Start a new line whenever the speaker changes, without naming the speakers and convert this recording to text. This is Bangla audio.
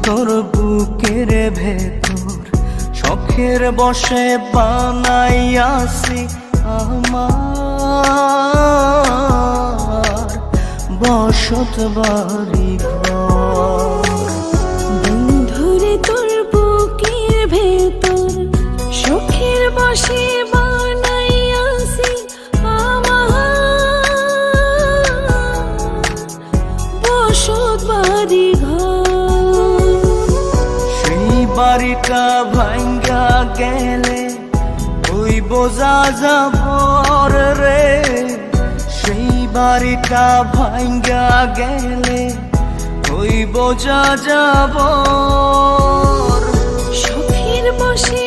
তোর বুকের ভেতর শখের বসে বানাইয়াছি আমার বসত বাড়ি ঘর।
বন্ধুরে তোর বুকের ভেতর শখের বসে বানাইয়াছি আমার বসত বাড়ি ঘর।
সেই বাড়িটা ভাঙ্গা গেলে ওই বোঝা যাবর রে, সেই বাড়িটা ভাঙ্গা গেলে ওই বোঝা যাবর।
শখের বসে